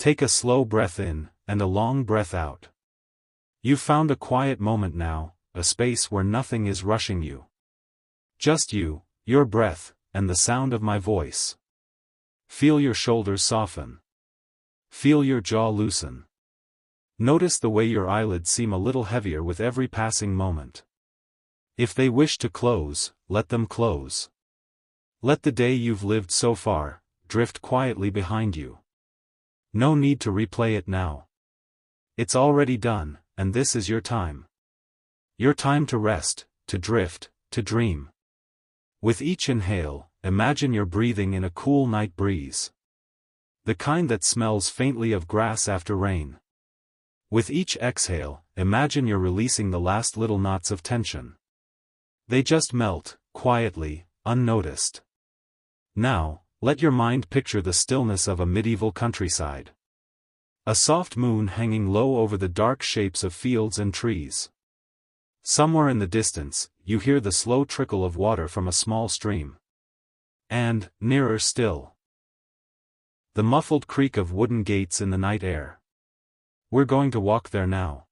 Take a slow breath in, and a long breath out. You've found a quiet moment now, a space where nothing is rushing you. Just you, your breath, and the sound of my voice. Feel your shoulders soften. Feel your jaw loosen. Notice the way your eyelids seem a little heavier with every passing moment. If they wish to close, let them close. Let the day you've lived so far drift quietly behind you. No need to replay it now. It's already done, and this is your time. Your time to rest, to drift, to dream. With each inhale, imagine you're breathing in a cool night breeze. The kind that smells faintly of grass after rain. With each exhale, imagine you're releasing the last little knots of tension. They just melt, quietly, unnoticed. Now, let your mind picture the stillness of a medieval countryside. A soft moon hanging low over the dark shapes of fields and trees. Somewhere in the distance, you hear the slow trickle of water from a small stream. And, nearer still, the muffled creak of wooden gates in the night air. We're going to walk there now.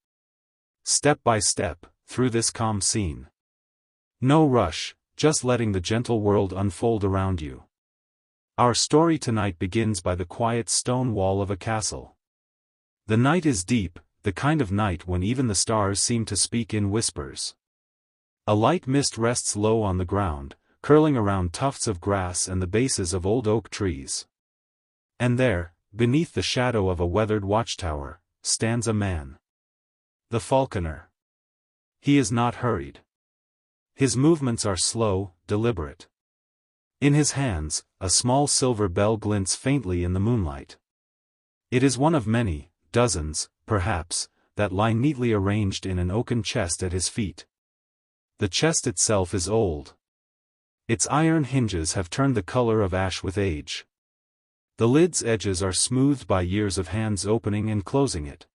Step by step, through this calm scene. No rush, just letting the gentle world unfold around you. Our story tonight begins by the quiet stone wall of a castle. The night is deep, the kind of night when even the stars seem to speak in whispers. A light mist rests low on the ground, curling around tufts of grass and the bases of old oak trees. And there, beneath the shadow of a weathered watchtower, stands a man. The Falconer. He is not hurried. His movements are slow, deliberate. In his hands, a small silver bell glints faintly in the moonlight. It is one of many, dozens, perhaps, that lie neatly arranged in an oaken chest at his feet. The chest itself is old. Its iron hinges have turned the color of ash with age. The lid's edges are smoothed by years of hands opening and closing it.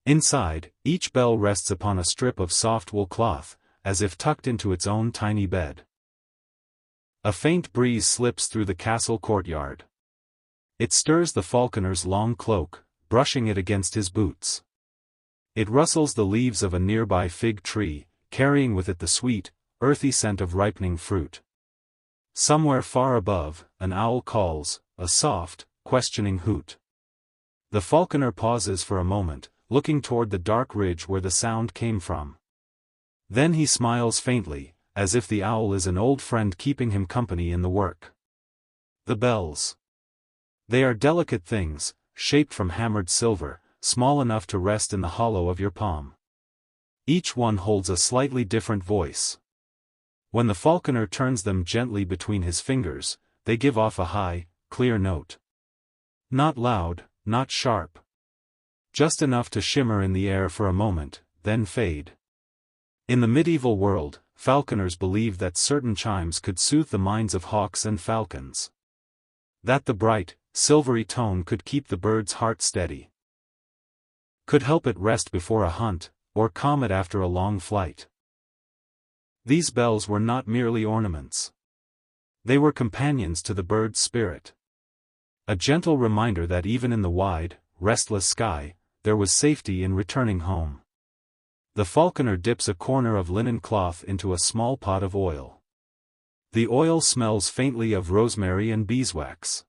Inside, each bell rests upon a strip of soft wool cloth, as if tucked into its own tiny bed. A faint breeze slips through the castle courtyard. It stirs the falconer's long cloak, brushing it against his boots. It rustles the leaves of a nearby fig tree, carrying with it the sweet, earthy scent of ripening fruit. Somewhere far above, an owl calls, a soft, questioning hoot. The falconer pauses for a moment, looking toward the dark ridge where the sound came from. Then he smiles faintly, as if the owl is an old friend keeping him company in the work. The bells. They are delicate things, shaped from hammered silver, small enough to rest in the hollow of your palm. Each one holds a slightly different voice. When the falconer turns them gently between his fingers, they give off a high, clear note. Not loud, not sharp. Just enough to shimmer in the air for a moment, then fade. In the medieval world, falconers believed that certain chimes could soothe the minds of hawks and falcons. That the bright, silvery tone could keep the bird's heart steady. Could help it rest before a hunt, or calm it after a long flight. These bells were not merely ornaments. They were companions to the bird's spirit. A gentle reminder that even in the wide, restless sky, there was safety in returning home. The falconer dips a corner of linen cloth into a small pot of oil. The oil smells faintly of rosemary and beeswax.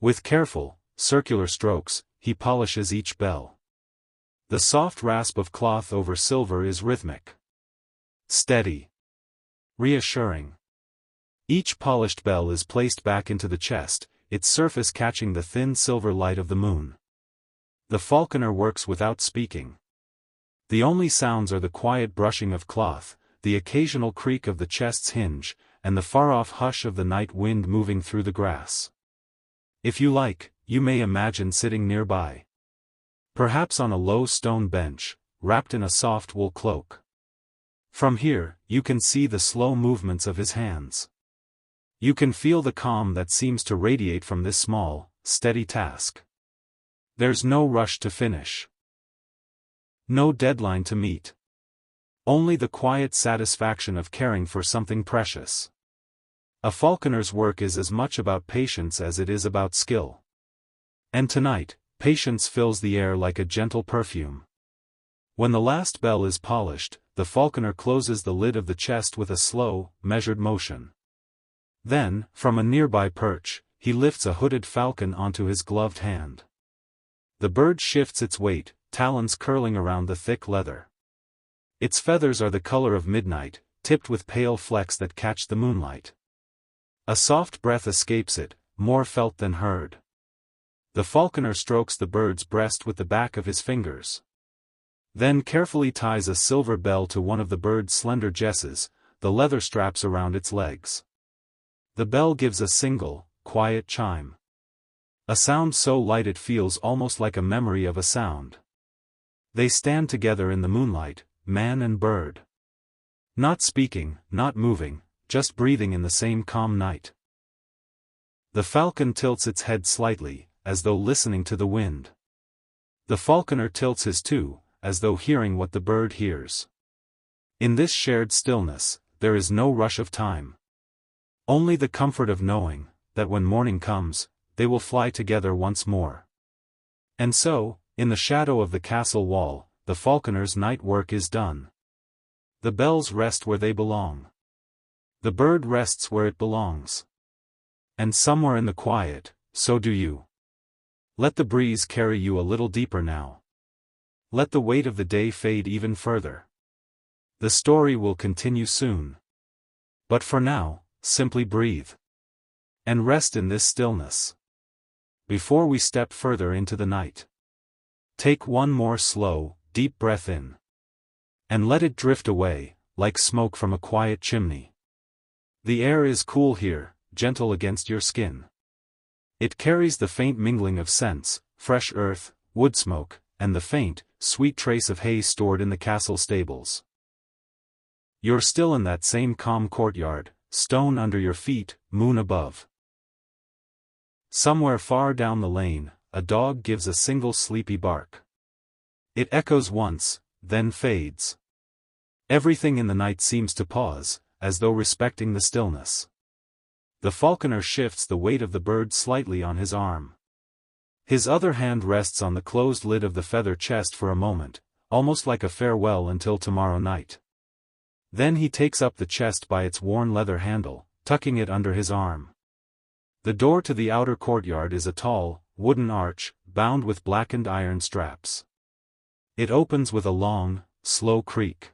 With careful, circular strokes, he polishes each bell. The soft rasp of cloth over silver is rhythmic. Steady. Reassuring. Each polished bell is placed back into the chest, its surface catching the thin silver light of the moon. The falconer works without speaking. The only sounds are the quiet brushing of cloth, the occasional creak of the chest's hinge, and the far-off hush of the night wind moving through the grass. If you like, you may imagine sitting nearby. Perhaps on a low stone bench, wrapped in a soft wool cloak. From here, you can see the slow movements of his hands. You can feel the calm that seems to radiate from this small, steady task. There's no rush to finish. No deadline to meet. Only the quiet satisfaction of caring for something precious. A falconer's work is as much about patience as it is about skill. And tonight, patience fills the air like a gentle perfume. When the last bell is polished, the falconer closes the lid of the chest with a slow, measured motion. Then, from a nearby perch, he lifts a hooded falcon onto his gloved hand. The bird shifts its weight, talons curling around the thick leather. Its feathers are the color of midnight, tipped with pale flecks that catch the moonlight. A soft breath escapes it, more felt than heard. The falconer strokes the bird's breast with the back of his fingers. Then carefully ties a silver bell to one of the bird's slender jesses, the leather straps around its legs. The bell gives a single, quiet chime. A sound so light it feels almost like a memory of a sound. They stand together in the moonlight, man and bird. Not speaking, not moving, just breathing in the same calm night. The falcon tilts its head slightly, as though listening to the wind. The falconer tilts his too, as though hearing what the bird hears. In this shared stillness, there is no rush of time. Only the comfort of knowing that when morning comes, they will fly together once more. And so, in the shadow of the castle wall, the falconer's night work is done. The bells rest where they belong. The bird rests where it belongs. And somewhere in the quiet, so do you. Let the breeze carry you a little deeper now. Let the weight of the day fade even further. The story will continue soon. But for now, simply breathe. And rest in this stillness. Before we step further into the night. Take one more slow, deep breath in. And let it drift away, like smoke from a quiet chimney. The air is cool here, gentle against your skin. It carries the faint mingling of scents, fresh earth, wood smoke, and the faint, sweet trace of hay stored in the castle stables. You're still in that same calm courtyard, stone under your feet, moon above. Somewhere far down the lane, a dog gives a single sleepy bark. It echoes once, then fades. Everything in the night seems to pause, as though respecting the stillness. The falconer shifts the weight of the bird slightly on his arm. His other hand rests on the closed lid of the feather chest for a moment, almost like a farewell until tomorrow night. Then he takes up the chest by its worn leather handle, tucking it under his arm. The door to the outer courtyard is a tall, wooden arch, bound with blackened iron straps. It opens with a long, slow creak.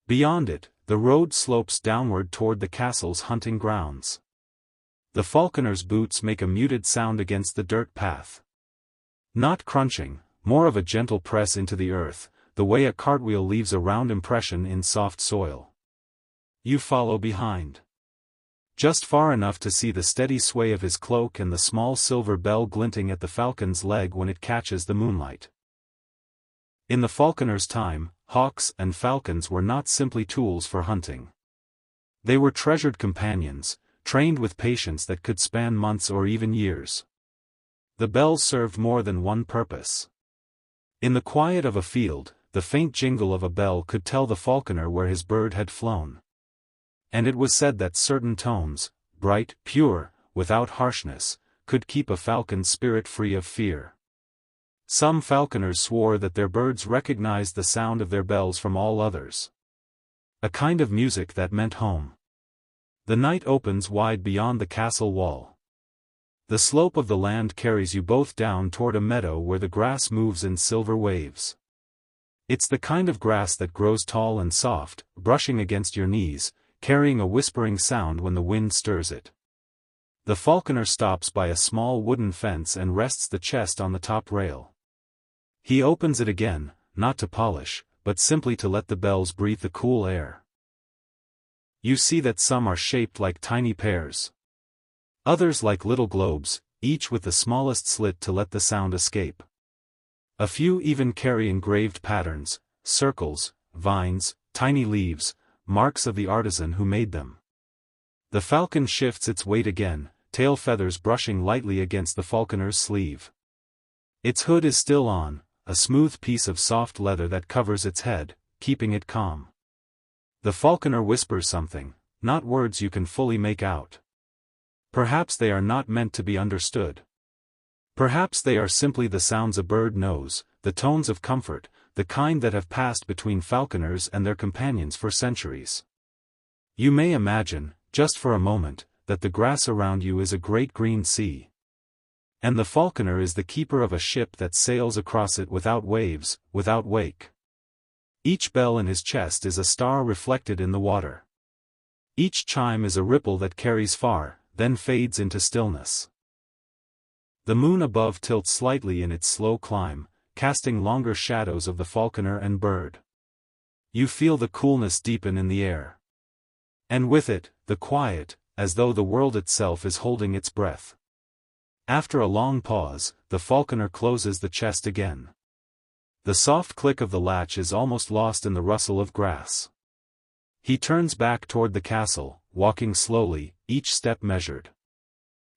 Beyond it, the road slopes downward toward the castle's hunting grounds. The falconer's boots make a muted sound against the dirt path. Not crunching, more of a gentle press into the earth, the way a cartwheel leaves a round impression in soft soil. You follow behind. Just far enough to see the steady sway of his cloak and the small silver bell glinting at the falcon's leg when it catches the moonlight. In the falconer's time, hawks and falcons were not simply tools for hunting. They were treasured companions, trained with patience that could span months or even years. The bells served more than one purpose. In the quiet of a field, the faint jingle of a bell could tell the falconer where his bird had flown. And it was said that certain tones, bright, pure, without harshness, could keep a falcon's spirit free of fear. Some falconers swore that their birds recognized the sound of their bells from all others. A kind of music that meant home. The night opens wide beyond the castle wall. The slope of the land carries you both down toward a meadow where the grass moves in silver waves. It's the kind of grass that grows tall and soft, brushing against your knees, carrying a whispering sound when the wind stirs it. The falconer stops by a small wooden fence and rests the chest on the top rail. He opens it again, not to polish, but simply to let the bells breathe the cool air. You see that some are shaped like tiny pears. Others like little globes, each with the smallest slit to let the sound escape. A few even carry engraved patterns, circles, vines, tiny leaves, marks of the artisan who made them. The falcon shifts its weight again, tail feathers brushing lightly against the falconer's sleeve. Its hood is still on, a smooth piece of soft leather that covers its head, keeping it calm. The falconer whispers something, not words you can fully make out. Perhaps they are not meant to be understood. Perhaps they are simply the sounds a bird knows, the tones of comfort, the kind that have passed between falconers and their companions for centuries. You may imagine, just for a moment, that the grass around you is a great green sea. And the falconer is the keeper of a ship that sails across it without waves, without wake. Each bell in his chest is a star reflected in the water. Each chime is a ripple that carries far, then fades into stillness. The moon above tilts slightly in its slow climb, casting longer shadows of the falconer and bird. You feel the coolness deepen in the air. And with it, the quiet, as though the world itself is holding its breath. After a long pause, the falconer closes the chest again. The soft click of the latch is almost lost in the rustle of grass. He turns back toward the castle, walking slowly, each step measured.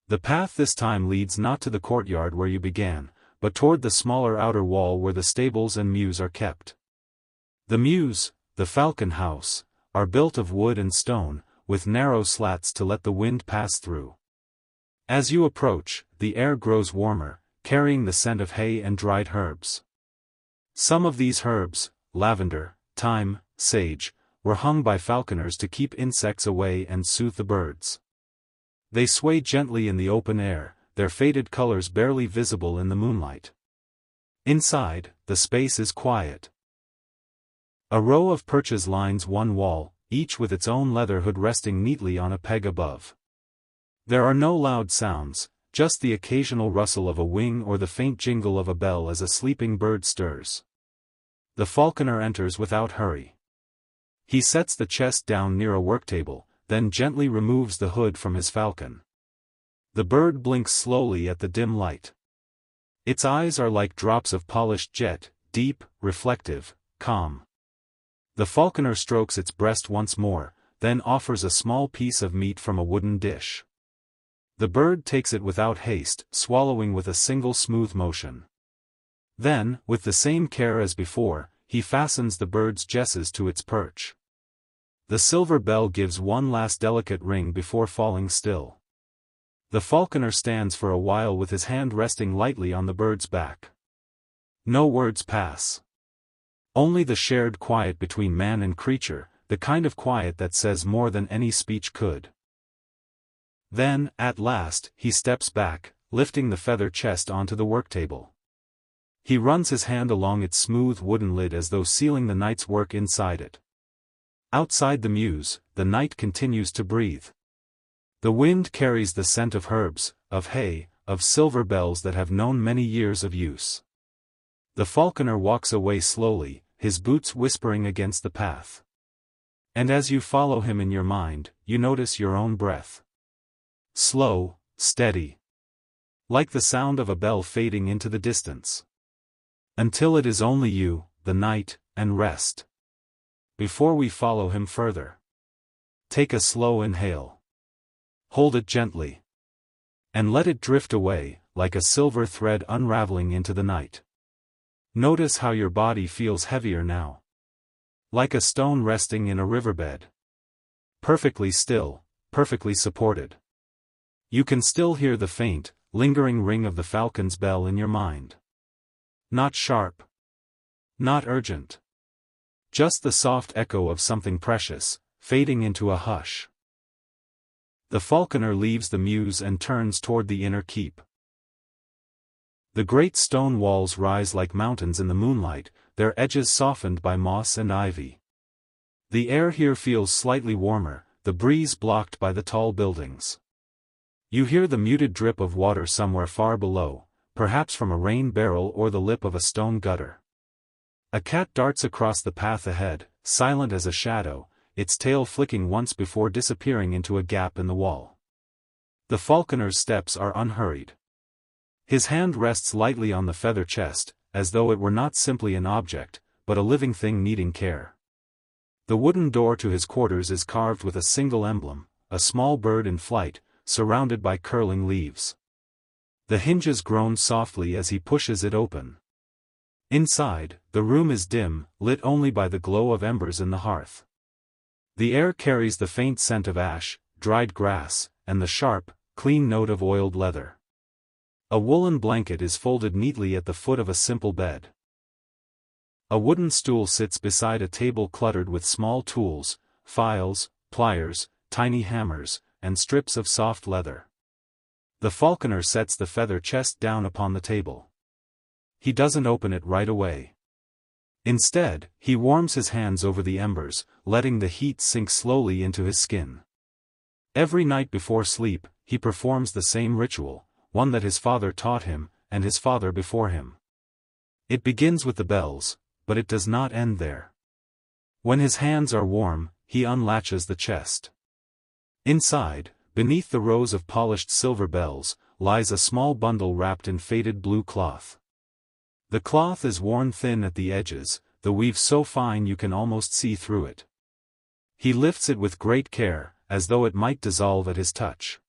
The path this time leads not to the courtyard where you began, but toward the smaller outer wall where the stables and mews are kept. The mews, the falcon house, are built of wood and stone, with narrow slats to let the wind pass through. As you approach, the air grows warmer, carrying the scent of hay and dried herbs. Some of these herbs, lavender, thyme, sage, were hung by falconers to keep insects away and soothe the birds. They sway gently in the open air, their faded colors barely visible in the moonlight. Inside, the space is quiet. A row of perches lines one wall, each with its own leather hood resting neatly on a peg above. There are no loud sounds, just the occasional rustle of a wing or the faint jingle of a bell as a sleeping bird stirs. The falconer enters without hurry. He sets the chest down near a worktable, then gently removes the hood from his falcon. The bird blinks slowly at the dim light. Its eyes are like drops of polished jet, deep, reflective, calm. The falconer strokes its breast once more, then offers a small piece of meat from a wooden dish. The bird takes it without haste, swallowing with a single smooth motion. Then, with the same care as before, he fastens the bird's jesses to its perch. The silver bell gives one last delicate ring before falling still. The falconer stands for a while with his hand resting lightly on the bird's back. No words pass. Only the shared quiet between man and creature, the kind of quiet that says more than any speech could. Then, at last, he steps back, lifting the feather chest onto the worktable. He runs his hand along its smooth wooden lid as though sealing the night's work inside it. Outside the mews, the night continues to breathe. The wind carries the scent of herbs, of hay, of silver bells that have known many years of use. The falconer walks away slowly, his boots whispering against the path. And as you follow him in your mind, you notice your own breath. Slow, steady. Like the sound of a bell fading into the distance. Until it is only you, the night, and rest. Before we follow him further, take a slow inhale. Hold it gently. And let it drift away, like a silver thread unraveling into the night. Notice how your body feels heavier now. Like a stone resting in a riverbed. Perfectly still, perfectly supported. You can still hear the faint, lingering ring of the falcon's bell in your mind. Not sharp. Not urgent. Just the soft echo of something precious, fading into a hush. The falconer leaves the mews and turns toward the inner keep. The great stone walls rise like mountains in the moonlight, their edges softened by moss and ivy. The air here feels slightly warmer, the breeze blocked by the tall buildings. You hear the muted drip of water somewhere far below, perhaps from a rain barrel or the lip of a stone gutter. A cat darts across the path ahead, silent as a shadow, its tail flicking once before disappearing into a gap in the wall. The falconer's steps are unhurried. His hand rests lightly on the feather chest, as though it were not simply an object, but a living thing needing care. The wooden door to his quarters is carved with a single emblem, a small bird in flight, surrounded by curling leaves. The hinges groan softly as he pushes it open. Inside, the room is dim, lit only by the glow of embers in the hearth. The air carries the faint scent of ash, dried grass, and the sharp, clean note of oiled leather. A woolen blanket is folded neatly at the foot of a simple bed. A wooden stool sits beside a table cluttered with small tools, files, pliers, tiny hammers, and strips of soft leather. The falconer sets the feather chest down upon the table. He doesn't open it right away. Instead, he warms his hands over the embers, letting the heat sink slowly into his skin. Every night before sleep, he performs the same ritual, one that his father taught him, and his father before him. It begins with the bells, but it does not end there. When his hands are warm, he unlatches the chest. Inside, beneath the rows of polished silver bells, lies a small bundle wrapped in faded blue cloth. The cloth is worn thin at the edges, the weave so fine you can almost see through it. He lifts it with great care, as though it might dissolve at his touch.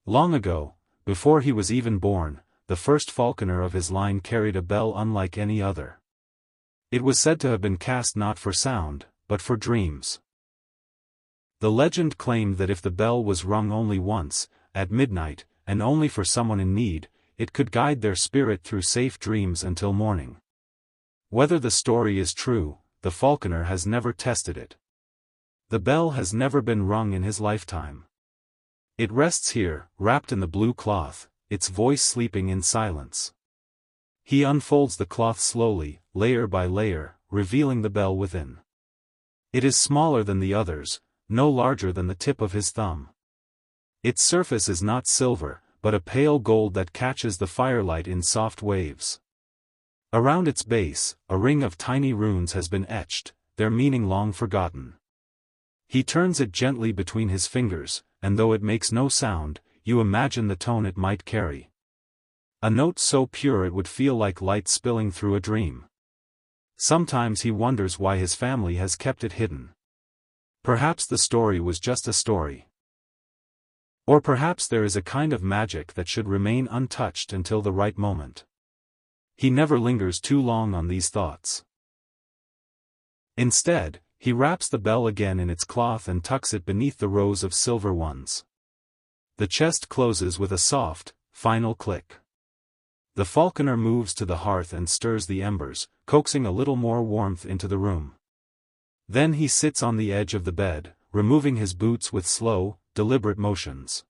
Long ago, before he was even born, the first falconer of his line carried a bell unlike any other. It was said to have been cast not for sound, but for dreams. The legend claimed that if the bell was rung only once, at midnight, and only for someone in need, it could guide their spirit through safe dreams until morning. Whether the story is true, the falconer has never tested it. The bell has never been rung in his lifetime. It rests here, wrapped in the blue cloth, its voice sleeping in silence. He unfolds the cloth slowly, layer by layer, revealing the bell within. It is smaller than the others, no larger than the tip of his thumb. Its surface is not silver, but a pale gold that catches the firelight in soft waves. Around its base, a ring of tiny runes has been etched, their meaning long forgotten. He turns it gently between his fingers, and though it makes no sound, you imagine the tone it might carry. A note so pure it would feel like light spilling through a dream. Sometimes he wonders why his family has kept it hidden. Perhaps the story was just a story. Or perhaps there is a kind of magic that should remain untouched until the right moment. He never lingers too long on these thoughts. Instead, he wraps the bell again in its cloth and tucks it beneath the rows of silver ones. The chest closes with a soft, final click. The falconer moves to the hearth and stirs the embers, coaxing a little more warmth into the room. Then he sits on the edge of the bed, removing his boots with slow, deliberate motions.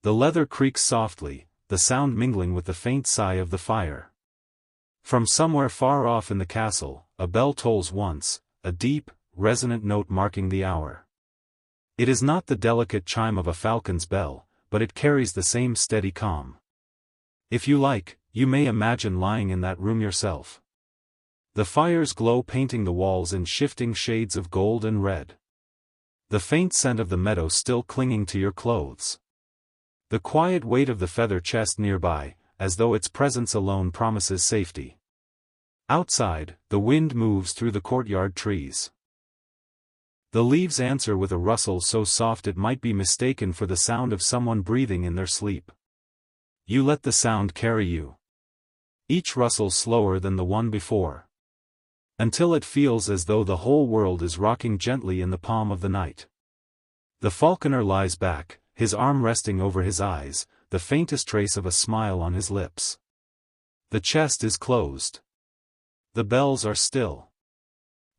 The leather creaks softly, the sound mingling with the faint sigh of the fire. From somewhere far off in the castle, a bell tolls once, a deep, resonant note marking the hour. It is not the delicate chime of a falcon's bell, but it carries the same steady calm. If you like, you may imagine lying in that room yourself. The fire's glow painting the walls in shifting shades of gold and red. The faint scent of the meadow still clinging to your clothes. The quiet weight of the feather chest nearby, as though its presence alone promises safety. Outside, the wind moves through the courtyard trees. The leaves answer with a rustle so soft it might be mistaken for the sound of someone breathing in their sleep. You let the sound carry you. Each rustle slower than the one before. Until it feels as though the whole world is rocking gently in the palm of the night. The falconer lies back, his arm resting over his eyes, the faintest trace of a smile on his lips. The chest is closed. The bells are still.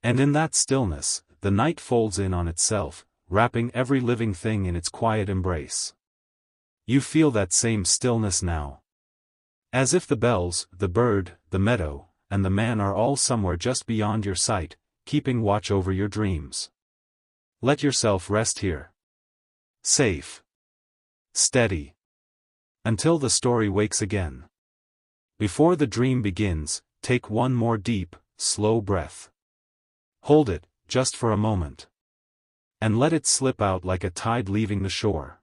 And in that stillness, the night folds in on itself, wrapping every living thing in its quiet embrace. You feel that same stillness now. As if the bells, the bird, the meadow, and the man are all somewhere just beyond your sight, keeping watch over your dreams. Let yourself rest here. Safe. Steady. Until the story wakes again. Before the dream begins, take one more deep, slow breath. Hold it, just for a moment. And let it slip out like a tide leaving the shore.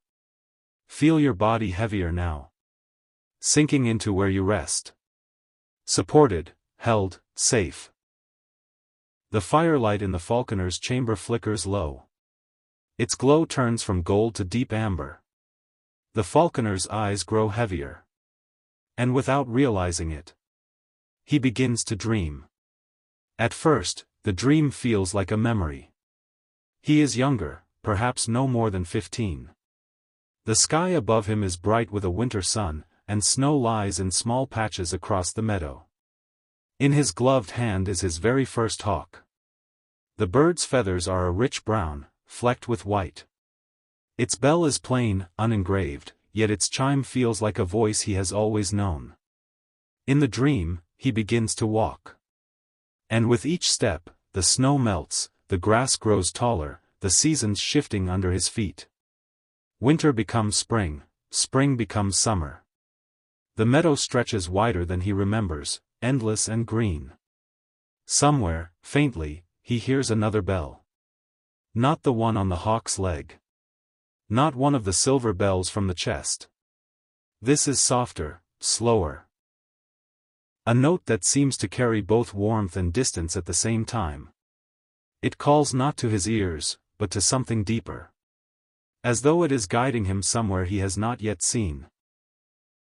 Feel your body heavier now. Sinking into where you rest. Supported, held, safe. The firelight in the falconer's chamber flickers low. Its glow turns from gold to deep amber. The falconer's eyes grow heavier. And without realizing it, he begins to dream. At first, the dream feels like a memory. He is younger, perhaps no more than 15. The sky above him is bright with a winter sun, and snow lies in small patches across the meadow. In his gloved hand is his very first hawk. The bird's feathers are a rich brown, flecked with white. Its bell is plain, unengraved, yet its chime feels like a voice he has always known. In the dream, he begins to walk. And with each step, the snow melts, the grass grows taller, the seasons shifting under his feet. Winter becomes spring, spring becomes summer. The meadow stretches wider than he remembers, endless and green. Somewhere, faintly, he hears another bell. Not the one on the hawk's leg. Not one of the silver bells from the chest. This is softer, slower. A note that seems to carry both warmth and distance at the same time. It calls not to his ears, but to something deeper. As though it is guiding him somewhere he has not yet seen.